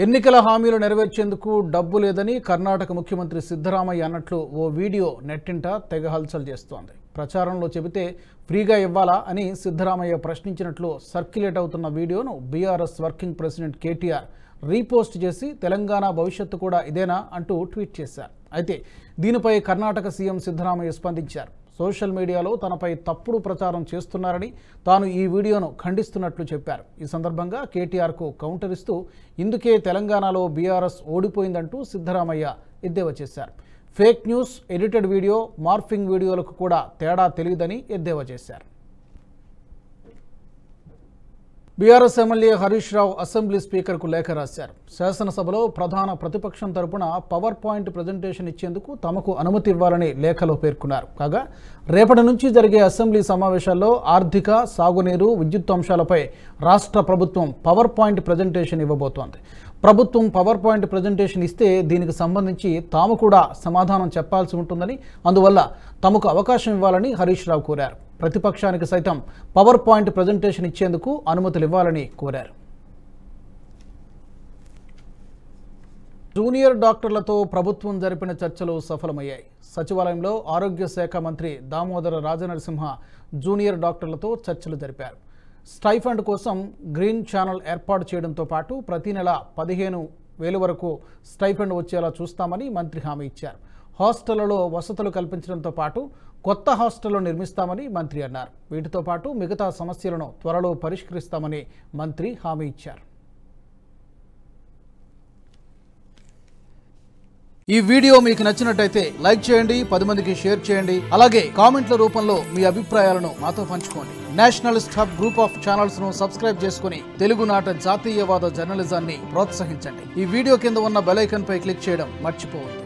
ఎన్నికల హామీలు నెరవేర్చేందుకు డబ్బు లేదని కర్ణాటక ముఖ్యమంత్రి సిద్ధరామయ్య అన్నట్లు ఓ వీడియో నెట్టింట తెగ హల్చల్ చేస్తోంది. ప్రచారంలో చెబితే ఫ్రీగా ఇవ్వాలా అని సిద్ధరామయ్య ప్రశ్నించినట్లు సర్క్యులేట్ అవుతున్న వీడియోను BRS working president KTR repost చేసి తెలంగాణ భవిష్యత్తు కూడా ఇదేనా అంటూ ట్వీట్ చేశారు. అయితే దీనిపై కర్ణాటక సీఎం సిద్ధరామయ్య స్పందించారు. సోషల్ మీడియాలో తనపై తప్పుడు ప్రచారం చేస్తున్నారని తాను ఈ వీడియోను ఖండిస్తున్నట్లు చెప్పారు. ఈ సందర్భంగా కేటీఆర్కు కౌంటర్ ఇస్తూ ఇందుకే తెలంగాణలో బీఆర్ఎస్ ఓడిపోయిందంటూ సిద్ధరామయ్య ఎద్దేవా చేశారు. Fake news, edited video, morphing వీడియోలకు కూడా తేడా తెలియదని ఎద్దేవా చేశారు. BRS MLA Harish Rao assembly స్పీకర్కు లేఖ రాశారు. శాసనసభలో ప్రధాన ప్రతిపక్షం తరపున పవర్ పాయింట్ ప్రజెంటేషన్ ఇచ్చేందుకు తమకు అనుమతి ఇవ్వాలని లేఖలో పేర్కొన్నారు. కాగా రేపటి నుంచి జరిగే అసెంబ్లీ సమావేశాల్లో ఆర్థిక, సాగునీరు, విద్యుత్ అంశాలపై రాష్ట్ర ప్రభుత్వం పవర్ పాయింట్ ప్రజెంటేషన్ ఇవ్వబోతోంది. ప్రభుత్వం పవర్ పాయింట్ ప్రజెంటేషన్ ఇస్తే దీనికి సంబంధించి తాము కూడా సమాధానం చెప్పాల్సి ఉంటుందని, అందువల్ల తమకు అవకాశం ఇవ్వాలని హరీష్ రావు కోరారు. ప్రతిపక్షానికి సైతం పవర్ పాయింట్ ప్రజెంటేషన్ ఇచ్చేందుకు అనుమతులు ఇవ్వాలని కోరారు. జూనియర్ డాక్టర్లతో ప్రభుత్వం జరిపిన చర్చలు సఫలమయ్యాయి. సచివాలయంలో ఆరోగ్య శాఖ మంత్రి దామోదర రాజనరసింహ జూనియర్ డాక్టర్లతో చర్చలు జరిపారు. స్టైఫండ్ కోసం గ్రీన్ ఛానల్ ఏర్పాటు చేయడంతో పాటు ప్రతి నెల 15,000 వరకు స్టైఫండ్ వచ్చేలా చూస్తామని మంత్రి హామీ ఇచ్చారు. హాస్టళ్లలో వసతులు కల్పించడంతో పాటు కొత్త హాస్టళ్లు నిర్మిస్తామని మంత్రి అన్నారు. వీటితో పాటు మిగతా సమస్యలను త్వరలో పరిష్కరిస్తామని మంత్రి హామీ ఇచ్చారు. ఈ వీడియో మీకు నచ్చినట్టయితే లైక్ చేయండి, 10 మందికి షేర్ చేయండి. అలాగే కామెంట్ల రూపంలో మీ అభిప్రాయాలను మాతో పంచుకోండి. Nationalist hub group of channels ను సబ్స్క్రైబ్ చేసుకుని తెలుగునాట జాతీయవాద జర్నలిజాన్ని ప్రోత్సహించండి. ఈ వీడియో కింద ఉన్న బెల్ ఐకాన్ పై క్లిక్ చేయడం మర్చిపోవద్దు.